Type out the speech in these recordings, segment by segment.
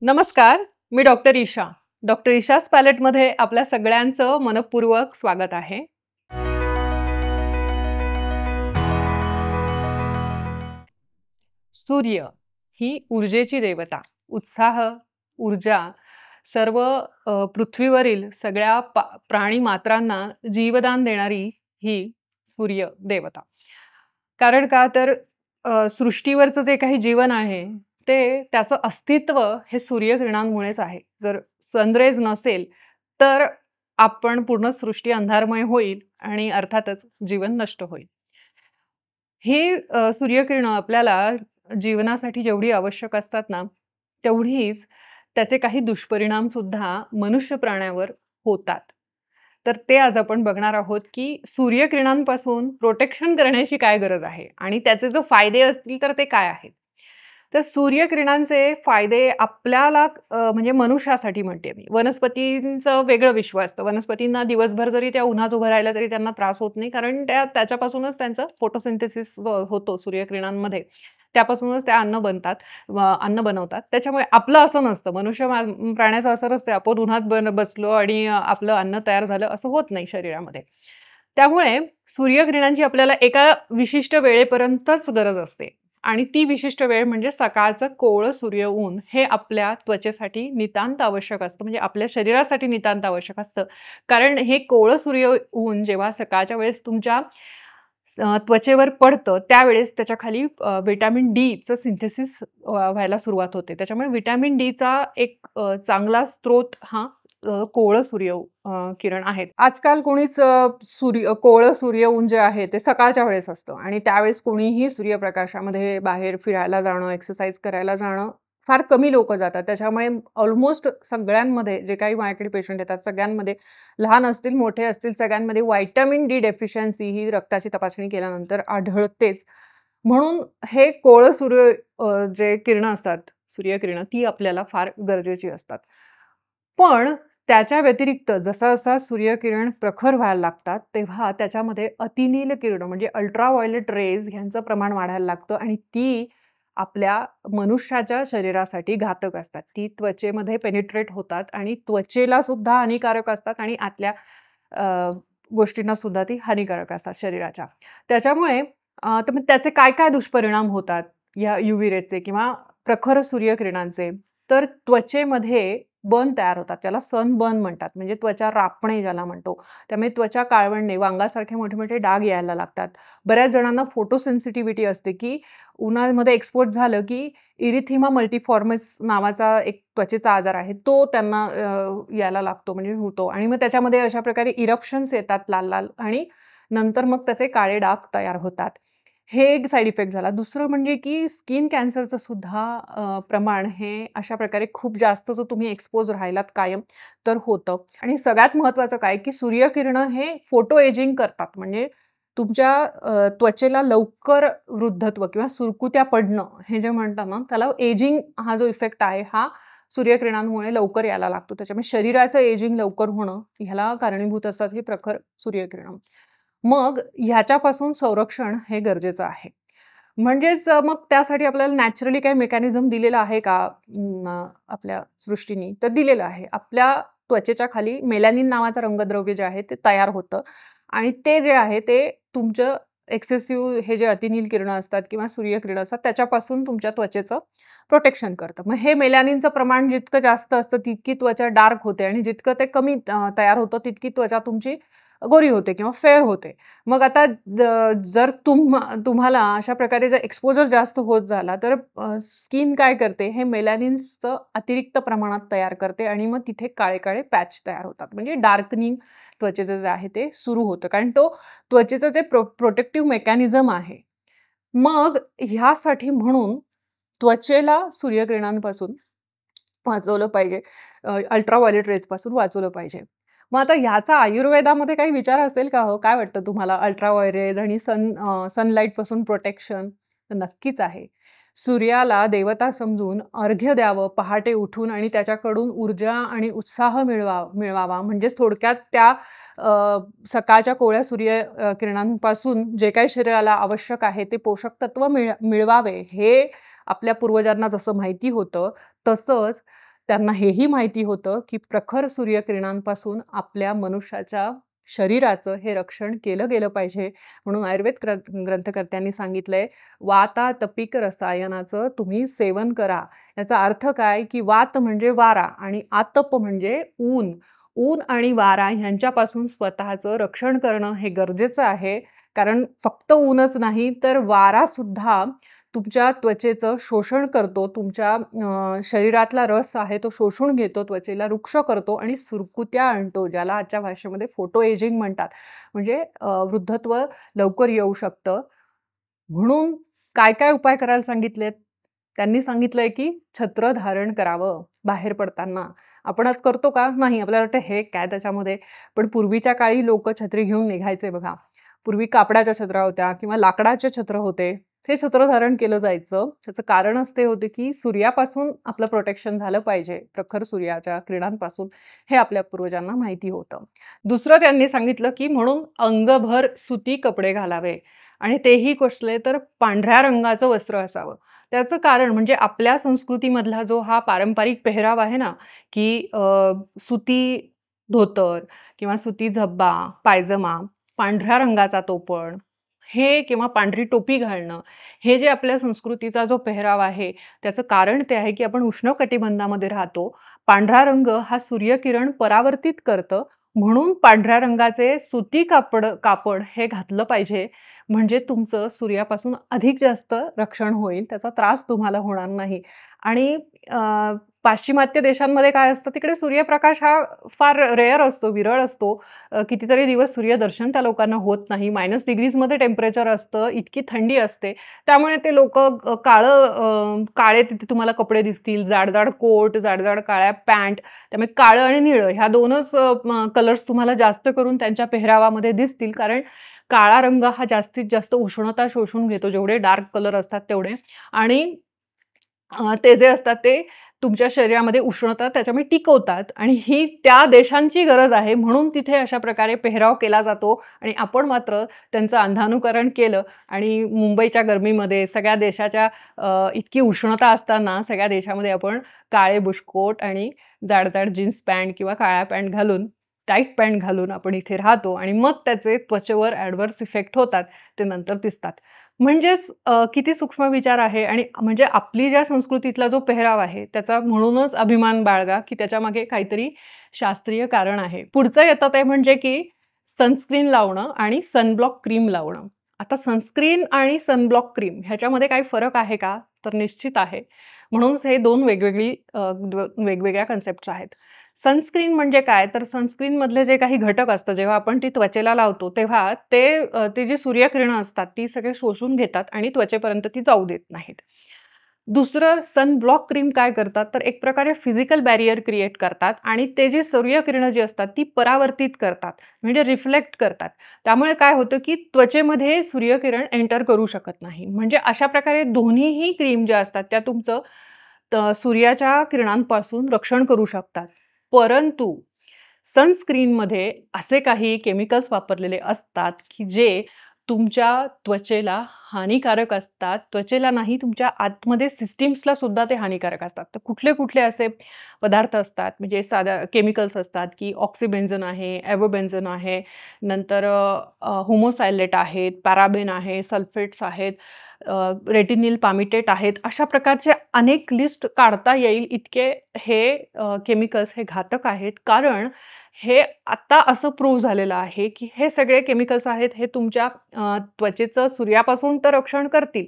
नमस्कार, मी doctor Isha. Doctor ईशाच पॅलेटमध्ये आपल्या सगळ्यांचं मनःपूर्वक स्वागत आहे. सूर्य ही ऊर्जेची देवता, उत्साह, ऊर्जा सर्व पृथ्वीवरील सगळ्या प्राणी मात्रांना जीवदान देणारी ही सूर्य देवता. कारण का तर सृष्टीवरचं जे काही जीवन आहे, ते त्याचं अस्तित्व हे सूर्यकिरणांमुळेच आहे. जर सनरेज नसेल, तर आपण पूर्ण सृष्टी अंधारमय होईल आणि अर्थातच जीवन नष्ट होईल. ही सूर्यकिरणं आपल्याला जीवनासाठी जेवढी आवश्यक असतात ना, तेवढीच त्याचे काही दुष्परिणाम सुद्धा मनुष्य प्राण्यावर होतात. तर ते आज आपण बघणार आहोत, की सूर्यकिरणांपासून प्रोटेक्शन करण्याची काय गरज आहे आणि त्याचे जो फायदे असतील तर ते काय आहेत? तर सूर्यकिरणांचे फायदे आपल्याला म्हणजे मनुष्यासाठी म्हणते मी. वनस्पतींचं वेगळं विश्व असतं. वनस्पतींना दिवसभर जरी त्या उन्हात उभं राहिल्या तरी त्यांना त्रास होत नाही. कारण त्याच्यापासूनच त्यांचं फोटोसिंथेसिस होतो सूर्यकिरणांमध्ये. त्यापासूनच त्या अन्न बनतात, अन्न बनवतात. त्याच्यामुळे आपलं असं नसतं. प्राण्याचं असं नसतं आपण उन्हात बसलो आणि आपलं अन्न तयार झालं असं होत नाही शरीरामध्ये. त्यामुळे सूर्यकिरणांची आपल्याला एका विशिष्ट वेळेपर्यंतच गरज असते. आणि ती विशिष्ट वेळ म्हणजे सकाळचं कोवळं सूर्य ऊन हे आपल्या त्वचेसाठी नितांत आवश्यक असतं. म्हणजे आपल्या शरीरासाठी नितांत आवश्यक असतं. कारण हे कोवळं सूर्य ऊन जेव्हा सकाळच्या वेळेस तुमच्या त्वचेवर पडतं त्यावेळेस त्याच्या खाली व्हिटॅमिन डीचं सिंथेसिस व्हायला सुरुवात होते. त्याच्यामुळे व्हिटॅमिन डीचा एक चांगला स्रोत हा कोवळं किरण आहेत. आजकाल कोणीच कोवळं सूर्य ऊन जे आहे ते सकाळच्या वेळेस असतं आणि त्यावेळेस कोणीही सूर्यप्रकाशामध्ये बाहेर फिरायला जाणं, एक्सरसाइज करायला जाणं फार कमी लोकं जातात. त्याच्यामुळे ऑलमोस्ट सगळ्यांमध्ये जे काही माझ्याकडे पेशंट येतात सगळ्यांमध्ये लहान असतील, मोठे असतील सगळ्यांमध्ये व्हिटॅमिन डी डेफिशियन्सी ही रक्ताची तपासणी केल्यानंतर आढळतेच. म्हणून हे कोवळं जे किरणं असतात, सूर्यकिरणं ती आपल्याला फार गरजेची असतात. पण त्याच्या व्यतिरिक्त जसा-जसा सूर्यकिरण प्रखर व्हायला लागतात, तेव्हा त्याच्यामध्ये अतिनील किरणं म्हणजे अल्ट्राव्हायोलेट रेज ह्यांचं प्रमाण वाढायला लागतं आणि ती आपल्या मनुष्याच्या शरीरासाठी घातक असतात. ती त्वचेमध्ये पेनिट्रेट होतात आणि त्वचेला सुद्धा हानिकारक असतात आणि आतल्या अ, गोष्टींना सुद्धा ती हानिकारक असतात शरीराच्या. त्याच्यामुळे तर मग त्याचे काय-काय दुष्परिणाम होतात या यूव्ही रेजचे किंवा प्रखर सूर्यकिरणांचे? तर त्वचेमध्ये बर्न तयार होतात. त्याला सनबर्न म्हणतात. म्हणजे त्वचा रापणे ज्याला म्हणतो. त्यामुळे त्वचा काळवंडणे, वांगासारखे मोठे-मोठे डाग यायला लागतात. बऱ्याच जणांना फोटो सेन्सिटिव्हिटी असते, की उन्हामध्ये एक्सपोज झालं, की इरिथेमा मल्टिफॉर्मिस नावाचा एक त्वचेचा आजार आहे. तो त्यांना यायला लागतो म्हणजे होतो आणि मग त्याच्यामध्ये अशा प्रकारे इरप्शन्स येतात लाल-लाल आणि नंतर मग त्याचे काळे डाग तयार होतात. हे एक साइड इफेक्ट झाला. दुसरं म्हणजे की स्किन कॅन्सरचं सुद्धा प्रमाण हे अशा प्रकारे खूप जास्त जर तुम्ही एक्सपोज राहिलात कायम तर होतं. आणि सगळ्यात महत्त्वाचं काय की सूर्यकिरणं हे फोटो एजिंग करतात. म्हणजे तुमच्या त्वचेला लवकर वृद्धत्व किंवा सुरकुत्या पडणं हे जे म्हणतात ना, त्याला एजिंग हा जो इफेक्ट आहे हा सूर्यकिरणांमुळे लवकर यायला लागतो. त्याच्यामुळे शरीराचं एजिंग लवकर होणं ह्याला कारणीभूत असतात हे प्रखर सूर्यकिरणं. मग ह्याच्यापासून संरक्षण हे गरजेचं आहे. म्हणजेच मग त्यासाठी आपल्याला नॅचरली काही मेकॅनिझम दिलेला आहे का आपल्या सृष्टीनी? तर दिलेलं आहे. आपल्या त्वचेच्या खाली मेलॅनिन नावाचं रंगद्रव्य जे आहे ते तयार होतं आणि ते जे आहे ते तुमचं एक्सेसिव्ह हे जे अतिनील किरणं असतात किंवा सूर्यकिरणं असतात त्याच्यापासून तुमच्या त्वचेचं प्रोटेक्शन करतं. मग हे मेलॅनिनचं प्रमाण जितकं जास्त असतं तितकी त्वचा डार्क होते आणि जितकं ते कमी तयार होतं तितकी त्वचा तुमची गोरी होते किंवा फेअर होते. मग आता जर तुम्हाला अशा प्रकारे जर एक्सपोजर जास्त होत झाला, तर स्किन काय करते, हे मेलॅनिन्सचं अतिरिक्त प्रमाणात तयार करते आणि मग तिथे काळे-काळे पॅच तयार होतात. म्हणजे डार्कनिंग त्वचेचं जे आहे ते सुरू होतं. कारण तो त्वचेचं जे प्रोटेक्टिव्ह मेकॅनिझम आहे. मग ह्यासाठी म्हणून त्वचेला सूर्यकिरणांपासून वाचवलं पाहिजे. अल्ट्राव्हायोलेट रेजपासून वाचवलं पाहिजे. मग आता ह्याचा आयुर्वेदामध्ये काही विचार असेल का हो? काय वाटतं तुम्हाला? अल्ट्राव्हायोलेट आणि सनलाईटपासून प्रोटेक्शन? तर नक्कीच आहे. सूर्याला देवता समजून अर्घ्य द्यावं पहाटे उठून आणि त्याच्याकडून ऊर्जा आणि उत्साह मिळवावा. म्हणजेच थोडक्यात त्या सकाळच्या कोवळ्या किरणांपासून जे काही शरीराला आवश्यक आहे ते पोषक तत्व मिळवावे हे आपल्या पूर्वजांना जसं माहिती होतं, तसंच त्यांना हेही माहिती होतं, की प्रखर सूर्यकिरणांपासून आपल्या मनुष्याच्या शरीराचं हे रक्षण केलं गेलं पाहिजे. म्हणून आयुर्वेद ग्रंथकर्त्यांनी सांगितलंय, "वातातपिक रसायनाचं तुम्ही सेवन करा." याचा अर्थ काय, की वात म्हणजे वारा आणि आतप म्हणजे ऊन. ऊन आणि वारा ह्यांच्यापासून स्वतःचं रक्षण करणं हे गरजेचं आहे. कारण फक्त ऊनच नाही, तर वारासुद्धा तुमच्या त्वचेचं शोषण करतो. तुमच्या शरीरातला रस आहे तो शोषून घेतो, त्वचेला रुक्ष करतो आणि सुरकुत्या आणतो, ज्याला आजच्या भाषेमध्ये फोटो एजिंग म्हणतात. म्हणजे वृद्धत्व लवकर येऊ शकतं. म्हणून काय-काय उपाय करायला सांगितलेत? त्यांनी सांगितलंय, की छत्र धारण करावं बाहेर पडताना. आपण आज करतो का? नाही. आपल्याला वाटतं हे काय त्याच्यामध्ये? पण पूर्वीच्या काळी लोकं छत्री घेऊन निघायचे बघा. पूर्वी कापडाच्या छत्र्या होत्या किंवा लाकडाचे छत्र होते. हे छत्र धारण केलं जायचं. त्याचं कारणच ते होते, की सूर्यापासून आपलं प्रोटेक्शन झालं पाहिजे, प्रखर सूर्याच्या किरणांपासून, हे आपल्या पूर्वजांना माहिती होतं. दुसरं त्यांनी सांगितलं, की म्हणून अंगभर सुती कपडे घालावे आणि तेही कसले तर पांढऱ्या रंगाचं वस्त्र असावं. त्याचं कारण म्हणजे आपल्या संस्कृतीमधला जो हा पारंपरिक पेहराव आहे ना, की सुती धोतर किंवा सुती झब्बा, पायजमा, पांढऱ्या रंगाचा तो पण, हे किंवा पांढरी टोपी घालणं, हे जे आपल्या संस्कृतीचा जो पेहराव आहे, त्याचं कारण ते आहे, की आपण उष्णकटिबंधामध्ये राहतो. पांढरा रंग हा सूर्यकिरण परावर्तित करतं, म्हणून पांढऱ्या रंगाचे सुती कापड हे घातलं पाहिजे. म्हणजे तुमचं सूर्यापासून अधिक जास्त रक्षण होईल, त्याचा त्रास तुम्हाला होणार नाही. आणि पाश्चिमात्य देशांमध्ये काय असतं, तिकडे सूर्यप्रकाश हा फार रेअर असतो, विरळ असतो. कितीतरी दिवस सूर्यदर्शन त्या लोकांना होत नाही. -डिग्रीजमध्ये टेम्परेचर असतं, इतकी थंडी असते. त्यामुळे ते लोकं काळे तिथे तुम्हाला कपडे दिसतील, जाड-जाड कोट, जाड-जाड काळ्या पॅन्ट. त्यामुळे काळं आणि निळं ह्या 2च कलर्स तुम्हाला जास्त करून त्यांच्या पेहरावामध्ये दिसतील. कारण काळा रंग हा जास्तीत जास्त उष्णता शोषून घेतो, जेवढे डार्क कलर असतात तेवढे. आणि ते जे असतात ते तुमच्या शरीरामध्ये उष्णता त्याच्यामुळे टिकवतात आणि ही त्या देशांची गरज आहे, म्हणून तिथे अशा प्रकारे पेहराव केला जातो आणि आपण मात्र त्यांचं अंधानुकरण केलं आणि मुंबईच्या गरमीमध्ये सगळ्या देशाच्या इतकी उष्णता असताना सगळ्या देशामध्ये आपण काळे बुशकोट आणि जाड-जाड जीन्स पॅन्ट किंवा काळ्या पॅन्ट घालून, टाईट पॅन्ट घालून आपण इथे राहतो आणि मग त्याचे त्वचेवर ॲडव्हर्स इफेक्ट होतात, ते नंतर दिसतात. म्हणजेच किती सूक्ष्म विचार आहे आणि म्हणजे आपली ज्या संस्कृतीतला जो पेहराव आहे, त्याचा म्हणूनच अभिमान बाळगा, की त्याच्यामागे काहीतरी शास्त्रीय कारण आहे. पुढचं येतं ते म्हणजे की सनस्क्रीन लावणं आणि सनब्लॉक क्रीम लावणं. आता सनस्क्रीन आणि सनब्लॉक क्रीम ह्याच्यामध्ये काही फरक आहे का? तर निश्चित आहे. म्हणूनच हे 2 वेगवेगळ्या कन्सेप्ट्स आहेत. सनस्क्रीन म्हणजे काय? तर सनस्क्रीनमधले जे काही घटक असतं, जेव्हा आपण ती त्वचेला लावतो, तेव्हा ती जी सूर्यकिरणं असतात, ती सगळे शोषून घेतात आणि त्वचेपर्यंत ती जाऊ देत नाहीत. दुसरं सनब्लॉक क्रीम काय करतात, तर एक प्रकारे फिजिकल बॅरियर क्रिएट करतात आणि ते जी सूर्यकिरणं जी असतात, ती परावर्तित करतात, म्हणजे रिफ्लेक्ट करतात. त्यामुळे काय होतं, की त्वचेमध्ये सूर्यकिरण एंटर करू शकत नाही. म्हणजे अशा प्रकारे दोन्हीही क्रीम ज्या असतात, त्या तुमचं सूर्याच्या किरणांपासून रक्षण करू शकतात. परंतु सनस्क्रीनमध्ये असे काही केमिकल्स वापरलेले असतात, की जे तुमच्या त्वचेला हानिकारक असतात. त्वचेला नाही, तुमच्या आतमध्ये सिस्टम्सला सुद्धा ते हानिकारक असतात. तर कुठले-कुठले असे पदार्थ असतात, म्हणजे साध्या केमिकल्स असतात, की ऑक्सिबेन्झोन आहे, एवोबेन्झोन आहे, नंतर होमोसायलेट आहेत, पॅराबेन आहे, सल्फेट्स आहेत, रेटिनिल पामिटेट आहेत. अशा प्रकारचे अनेक लिस्ट काढता येईल इतके हे केमिकल्स हे घातक आहेत. कारण हे आता असं प्रूव्ह झालेलं आहे, की हे सगळे केमिकल्स आहेत, हे तुमच्या त्वचेचं सूर्यापासून तर रक्षण करतील,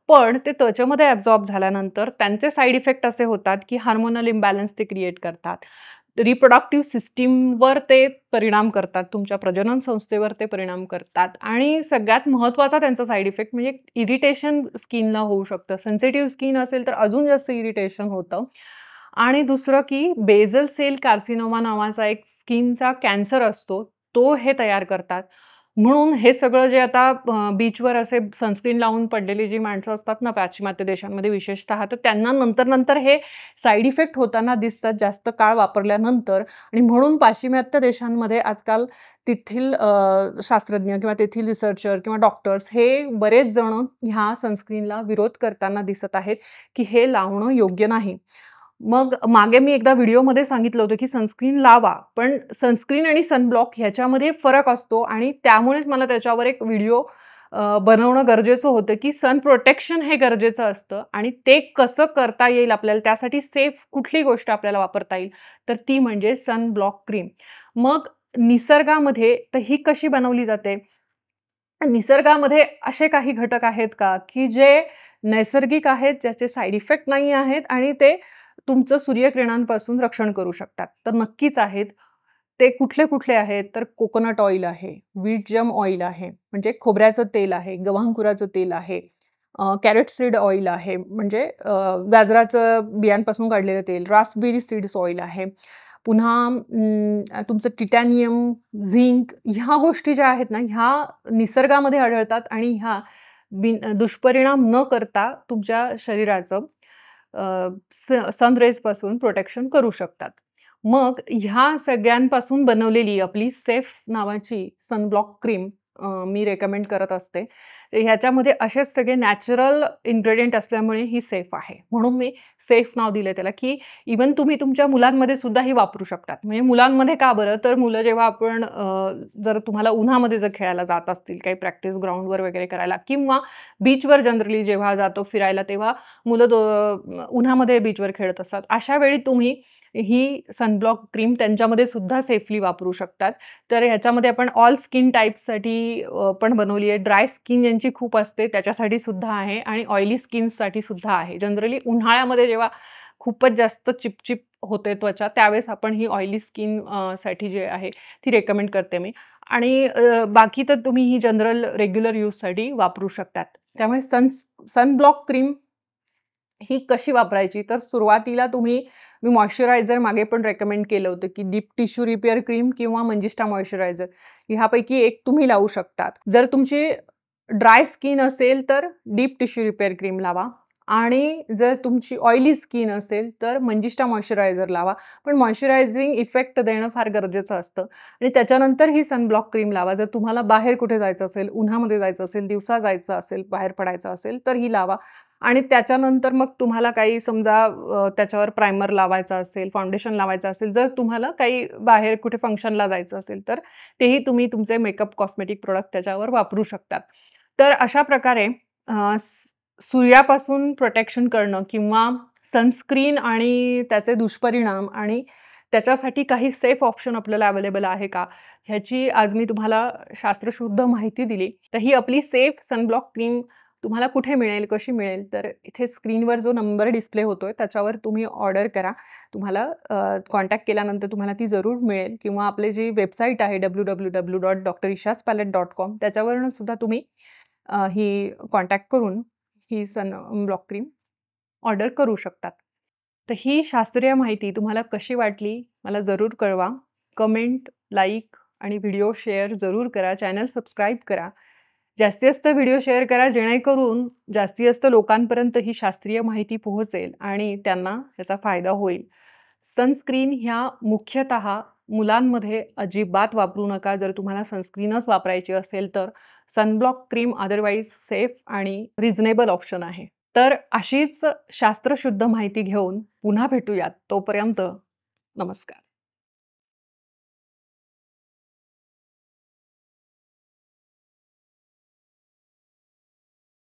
पण ते त्वचेमध्ये ॲब्झॉर्ब झाल्यानंतर त्यांचे साइड इफेक्ट असे होतात, की हार्मोनल इम्बॅलन्स ते क्रिएट करतात. रिप्रोडक्टिव्ह सिस्टमवर ते परिणाम करतात, तुमच्या प्रजनन संस्थेवर ते परिणाम करतात आणि सगळ्यात महत्त्वाचा त्यांचा साइड इफेक्ट म्हणजे इरिटेशन स्किनला होऊ शकतं. सेन्सिटिव्ह स्किन असेल तर अजून जास्त इरिटेशन होतं. आणि दुसरं की बेझल सेल कार्सिनोमा नावाचा एक स्किनचा कॅन्सर असतो, तो हे तयार करतात. म्हणून हे सगळं जे आता बीचवर असे सनस्क्रीन लावून पडलेली जी माणसं असतात ना पाश्चिमात्य देशांमध्ये विशेषतः, तर त्यांना नंतर-नंतर हे साइड इफेक्ट होताना दिसतात जास्त काळ वापरल्यानंतर आणि म्हणून पाश्चिमात्य देशांमध्ये आजकाल तेथील शास्त्रज्ञ किंवा तेथील रिसर्चर किंवा डॉक्टर्स हे बरेच जण ह्या सनस्क्रीनला विरोध करताना दिसत आहेत, की हे लावणं योग्य नाही. मग मागे मी एकदा व्हिडिओमध्ये सांगितलं होतं, की सनस्क्रीन लावा. पण सनस्क्रीन आणि सनब्लॉक ह्याच्यामध्ये फरक असतो आणि त्यामुळेच मला त्याच्यावर एक व्हिडिओ बनवणं गरजेचं होतं, की सन प्रोटेक्शन हे गरजेचं असतं आणि ते कसं करता येईल आपल्याला, त्यासाठी सेफ कुठली गोष्ट आपल्याला वापरता येईल, तर ती म्हणजे सनब्लॉक क्रीम. मग निसर्गामध्ये तर ही कशी बनवली जाते? निसर्गामध्ये असे काही घटक आहेत का, की जे नैसर्गिक आहेत, ज्याचे साइड इफेक्ट नाही आहेत आणि ते तुमचं सूर्यकिरणांपासून रक्षण करू शकतात? तर नक्कीच आहेत. ते कुठले-कुठले आहेत? तर कोकोनट ऑइल आहे, व्हीट जम ऑइल आहे, म्हणजे खोबऱ्याचं तेल आहे, गव्हांकुराचं तेल आहे, कॅरट सीड ऑइल आहे, म्हणजे गाजराचं बियांपासून काढलेलं तेल, रास्पबेरी सीड्स ऑइल आहे. पुन्हा तुमचं टिटॅनियम, झिंक ह्या गोष्टी ज्या आहेत ना, ह्या निसर्गामध्ये आढळतात आणि ह्या दुष्परिणाम न करता तुमच्या शरीराचं सन रेजपासून प्रोटेक्शन करू शकतात. मग ह्या सगळ्यांपासून बनवलेली आपली सेफ नावाची सनब्लॉक क्रीम मी रेकमेंड करत असते. ह्याच्यामध्ये असेच सगळे नॅचरल इन्ग्रीडियंट असल्यामुळे ही सेफ आहे. म्हणून मी सेफ नाव दिलंय त्याला, की इव्हन तुम्ही तुमच्या मुलांमध्ये सुद्धा ही वापरू शकतात. म्हणजे मुलांमध्ये का बरं? तर मुलं जेव्हा आपण जर तुम्हाला उन्हामध्ये जर खेळायला जात असतील, काही प्रॅक्टिस ग्राउंडवर वगैरे करायला किंवा बीचवर जनरली जेव्हा जातो फिरायला, तेव्हा मुलं उन्हामध्ये बीचवर खेळत असतात. अशा वेळी तुम्ही ही सनब्लॉक क्रीम त्यांच्यामध्ये सुद्धा सेफली वापरू शकतात. तर ह्याच्यामध्ये आपण ऑल स्किन टाइप्ससाठी पण बनवली आहे. ड्राय स्किन ज्यांची खूप असते त्याच्यासाठी सुद्धा आहे आणि ऑइली स्किनसाठी सुद्धा आहे. जनरली उन्हाळ्यामध्ये जेव्हा खूपच जास्त चिपचिप होते त्वचा, त्यावेळेस आपण ही ऑइली स्किन साठी जे आहे ती रेकमेंड करते मी. आणि बाकी तर तुम्ही ही जनरल रेग्युलर यूजसाठी वापरू शकतात. त्यामुळे सनब्लॉक क्रीम ही कशी वापरायची? तर सुरुवातीला मी मॉइश्चरायझर मागे पण रेकमेंड केलं होतं, की डीप टिश्यू रिपेअर क्रीम किंवा मंजिष्ठा मॉइश्चरायझर ह्यापैकी एक तुम्ही लावू शकतात. जर तुमची ड्राय स्किन असेल तर डीप टिश्यू रिपेअर क्रीम लावा आणि जर तुमची ऑइली स्किन असेल तर मंजिष्ठा मॉइश्चरायझर लावा. पण मॉइश्चरायझिंग इफेक्ट देणं फार गरजेचं असतं आणि त्याच्यानंतर ही सनब्लॉक क्रीम लावा. जर तुम्हाला बाहेर कुठे जायचं असेल, उन्हामध्ये जायचं असेल, दिवसा जायचं असेल, बाहेर पडायचं असेल तर ही लावा. आणि त्याच्यानंतर मग तुम्हाला काही समजा त्याच्यावर प्रायमर लावायचा असेल, फाउंडेशन लावायचं असेल, जर तुम्हाला काही बाहेर कुठे फंक्शनला जायचं असेल, तर तेही तुम्ही तुमचे मेकअप कॉस्मेटिक प्रॉडक्ट त्याच्यावर वापरू शकतात. तर अशा प्रकारे सूर्यापासून प्रोटेक्शन करणं किंवा सनस्क्रीन आणि त्याचे दुष्परिणाम आणि त्याच्यासाठी काही सेफ ऑप्शन आपल्याला अवेलेबल आहे का? ह्याची आज मी तुम्हाला शास्त्रशुद्ध माहिती दिली. तर ही आपली सेफ सनब्लॉक क्रीम तुम्हाला कुठे मिळेल, कशी मिळेल? तर इथे स्क्रीनवर जो नंबर डिस्प्ले होतोय त्याच्यावर तुम्ही ऑर्डर करा. तुम्हाला कॉन्टॅक्ट केल्यानंतर तुम्हाला ती जरूर मिळेल किंवा आपली जी वेबसाईट आहे www.drishazpalet.com त्याच्यावरून सुद्धा तुम्ही ही कॉन्टॅक्ट करून ही सनब्लॉक क्रीम ऑर्डर करू शकतात. तर ही शास्त्रीय माहिती तुम्हाला कशी वाटली मला जरूर कळवा. कमेंट, लाईक आणि व्हिडिओ शेअर जरूर करा. चॅनल सबस्क्राईब करा. जास्तीत जास्त व्हिडिओ शेअर करा जेणेकरून जास्तीत जास्त लोकांपर्यंत ही शास्त्रीय माहिती पोहोचेल आणि त्यांना याचा फायदा होईल. सनस्क्रीन ह्या मुख्यतः मुलांमध्ये अजिबात वापरू नका. जर तुम्हाला सनस्क्रीनच वापरायची असेल तर सनब्लॉक क्रीम अदरवाईज सेफ आणि रिझनेबल ऑप्शन आहे. तर अशीच शास्त्रशुद्ध माहिती घेऊन पुन्हा भेटूयात. तोपर्यंत नमस्कार.